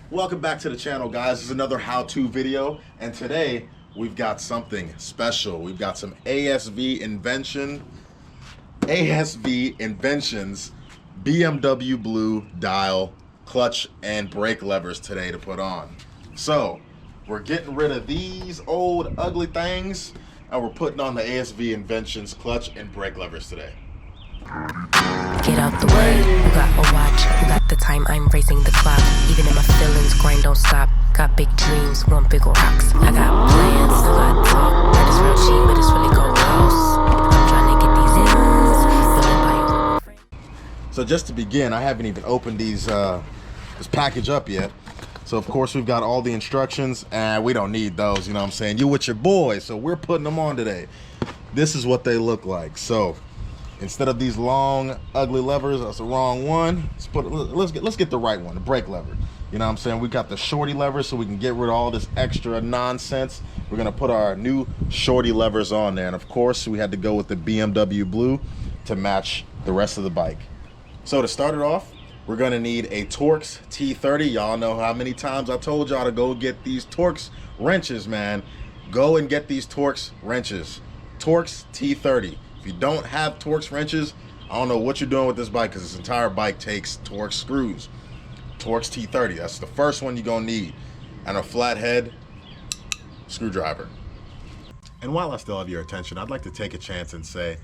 Welcome back to the channel, guys. This is another how-to video, and today we've got something special. We've got some ASV Inventions BMW blue dial clutch and brake levers today to put on. So we're getting rid of these old ugly things and we're putting on the ASV Inventions clutch and brake levers today. Get out the way, who got a watch, who got the time, I'm racing the clock. Even in my feelings, grind don't stop. Got big dreams, want big rocks. I got plans, I got talk. That is real cheap, but it's really go house. I'm trying to get these ends. So just to begin, I haven't even opened this package up yet. So of course we've got all the instructions, and we don't need those, you know what I'm saying? You with your boy, so we're putting them on today. This is what they look like. So instead of these long, ugly levers, that's the wrong one. Let's get the right one, the brake lever. You know what I'm saying? We got the shorty levers so we can get rid of all this extra nonsense. We're gonna put our new shorty levers on there. And of course, we had to go with the BMW blue to match the rest of the bike. So to start it off, we're gonna need a Torx T30. Y'all know how many times I told y'all to go get these Torx wrenches, man. Go and get these Torx wrenches. Torx T30. If you don't have Torx wrenches, I don't know what you're doing with this bike, because this entire bike takes Torx screws. Torx T30, that's the first one you're gonna need. And a flathead screwdriver. And while I still have your attention, I'd like to take a chance and say,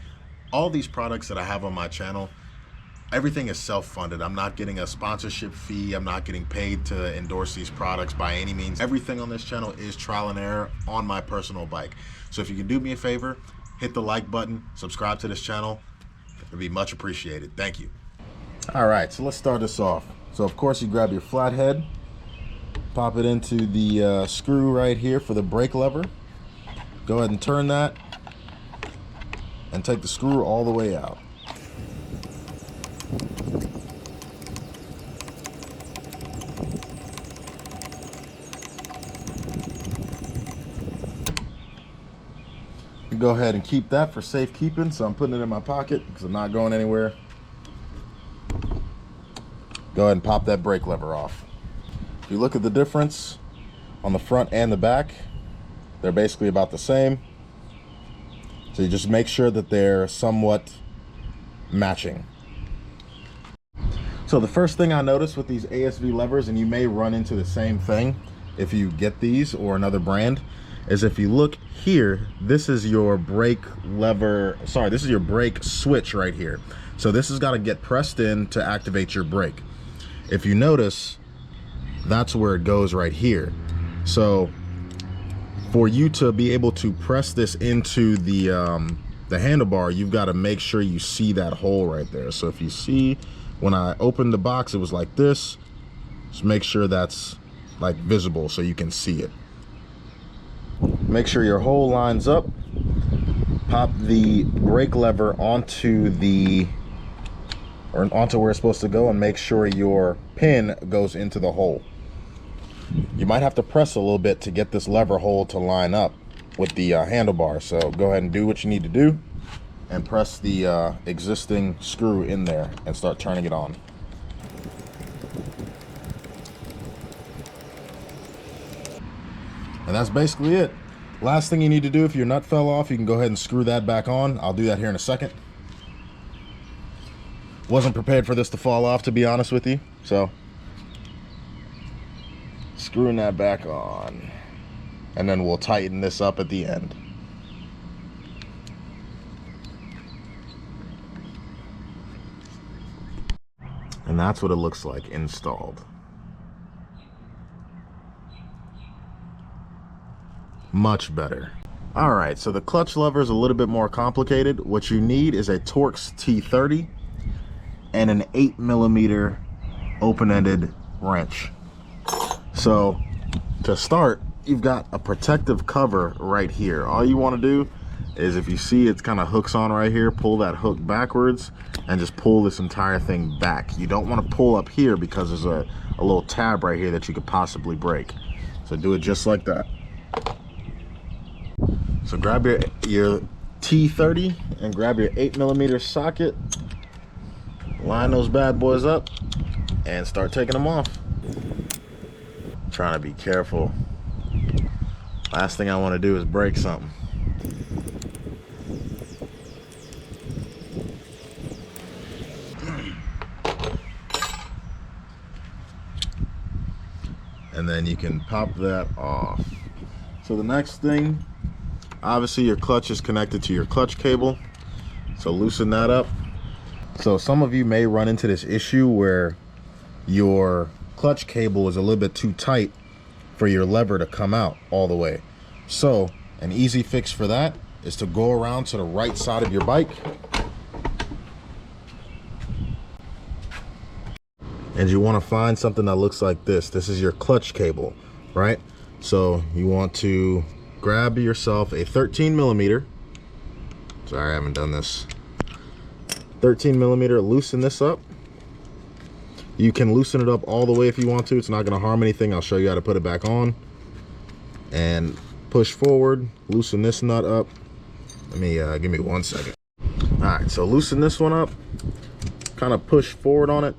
all these products that I have on my channel, everything is self-funded. I'm not getting a sponsorship fee. I'm not getting paid to endorse these products by any means. Everything on this channel is trial and error on my personal bike. So if you can do me a favor, hit the like button, subscribe to this channel. It'd be much appreciated. Thank you. All right, so let's start this off. So of course you grab your flathead, pop it into the screw right here for the brake lever. Go ahead and turn that and take the screw all the way out. Go ahead and keep that for safekeeping, so I'm putting it in my pocket because I'm not going anywhere. Go ahead and pop that brake lever off. If you look at the difference on the front and the back, they're basically about the same. So you just make sure that they're somewhat matching. So the first thing I noticed with these ASV levers, and you may run into the same thing if you get these or another brand, is if you look here, this is your brake lever, sorry, this is your brake switch right here. So this has got to get pressed in to activate your brake. If you notice, that's where it goes right here. So for you to be able to press this into the handlebar, you've got to make sure you see that hole right there. So if you see, when I opened the box, it was like this. Just make sure that's like visible so you can see it. Make sure your hole lines up. Pop the brake lever onto where it's supposed to go, and make sure your pin goes into the hole. You might have to press a little bit to get this lever hole to line up with the handlebar. So go ahead and do what you need to do and press the existing screw in there and start turning it on. And that's basically it. Last thing you need to do, if your nut fell off, you can go ahead and screw that back on. I'll do that here in a second. Wasn't prepared for this to fall off, to be honest with you. So screwing that back on, and then we'll tighten this up at the end. And that's what it looks like installed. Much better. All right, so the clutch lever is a little bit more complicated. What you need is a Torx T30 and an 8mm open-ended wrench. So to start, you've got a protective cover right here. All you want to do is, if you see it's kind of hooks on right here, pull that hook backwards and just pull this entire thing back. You don't want to pull up here because there's a little tab right here that you could possibly break. So do it just like that. So grab your T30 and grab your 8mm socket, line those bad boys up, and start taking them off. Trying to be careful. Last thing I want to do is break something. And then you can pop that off. So the next thing, obviously your clutch is connected to your clutch cable. So loosen that up. So some of you may run into this issue where your clutch cable is a little bit too tight for your lever to come out all the way. So an easy fix for that is to go around to the right side of your bike and you want to find something that looks like this. This is your clutch cable, right? So you want to grab yourself a 13 millimeter. Sorry, I haven't done this. 13 millimeter, loosen this up. You can loosen it up all the way if you want to. It's not going to harm anything. I'll show you how to put it back on. And push forward, loosen this nut up. Let me, give me 1 second. All right, so loosen this one up, kind of push forward on it,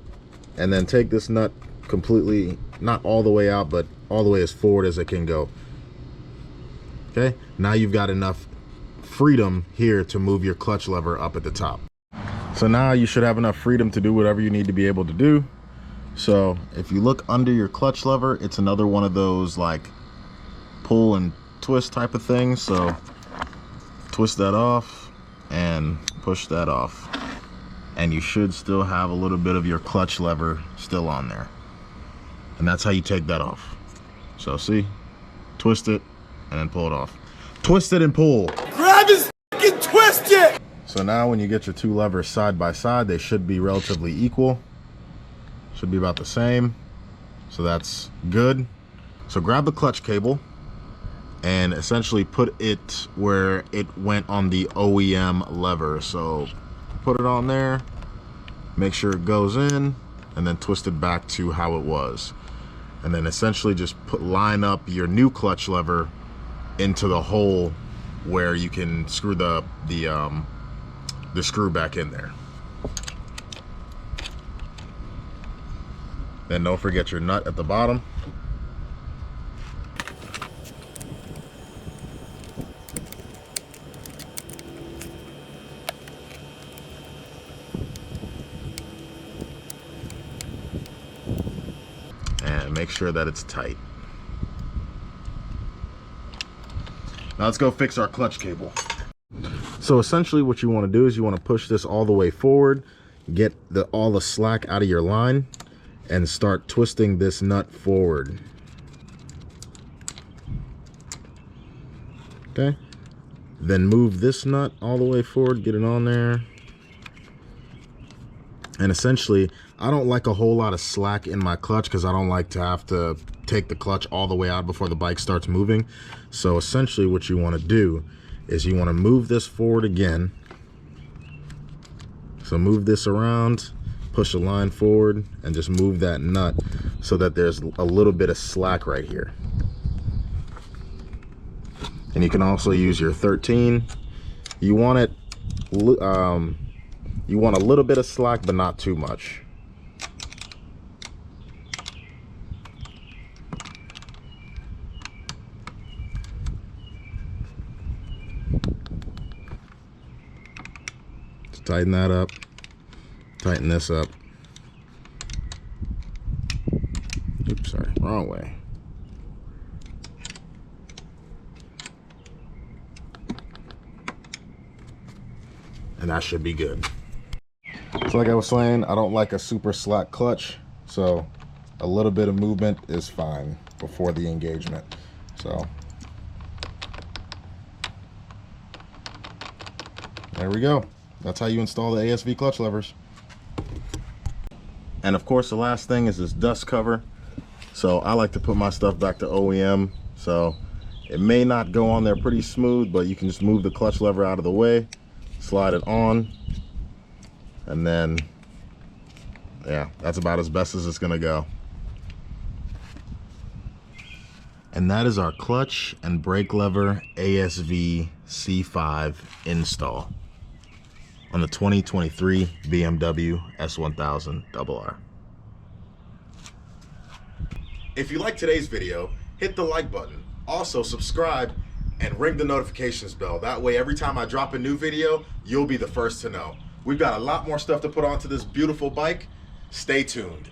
and then take this nut completely, not all the way out, but all the way as forward as it can go. Okay, now you've got enough freedom here to move your clutch lever up at the top. So now you should have enough freedom to do whatever you need to be able to do. So if you look under your clutch lever, it's another one of those like pull and twist type of things. So twist that off and push that off, and you should still have a little bit of your clutch lever still on there. And that's how you take that off. So see, twist it and then pull it off. Twist it and pull. Grab his fucking twist it! So now when you get your two levers side by side, they should be relatively equal. Should be about the same. So that's good. So grab the clutch cable and essentially put it where it went on the OEM lever. So put it on there, make sure it goes in, and then twist it back to how it was. And then essentially just line up your new clutch lever into the hole where you can screw the screw back in there. Then don't forget your nut at the bottom. And make sure that it's tight. Now let's go fix our clutch cable. So essentially what you want to do is you want to push this all the way forward, get all the slack out of your line, and start twisting this nut forward. Okay, then move this nut all the way forward, get it on there. And essentially, I don't like a whole lot of slack in my clutch because I don't like to have to take the clutch all the way out before the bike starts moving. So essentially what you want to do is you want to move this forward again. So move this around, push the line forward, and just move that nut so that there's a little bit of slack right here. And you can also use your 13. You want it, you want a little bit of slack, but not too much. Just tighten that up. Tighten this up. Oops, sorry, wrong way. And that should be good. So like I was saying, I don't like a super slack clutch, so a little bit of movement is fine before the engagement. So there we go. That's how you install the ASV clutch levers. And of course the last thing is this dust cover. So I like to put my stuff back to OEM, so it may not go on there pretty smooth, but you can just move the clutch lever out of the way, slide it on, and then yeah, that's about as best as it's gonna go. And that is our clutch and brake lever ASV C5 install on the 2023 BMW S1000RR. If you like today's video, hit the like button. Also subscribe and ring the notifications bell. That way every time I drop a new video, you'll be the first to know. We've got a lot more stuff to put onto this beautiful bike. Stay tuned.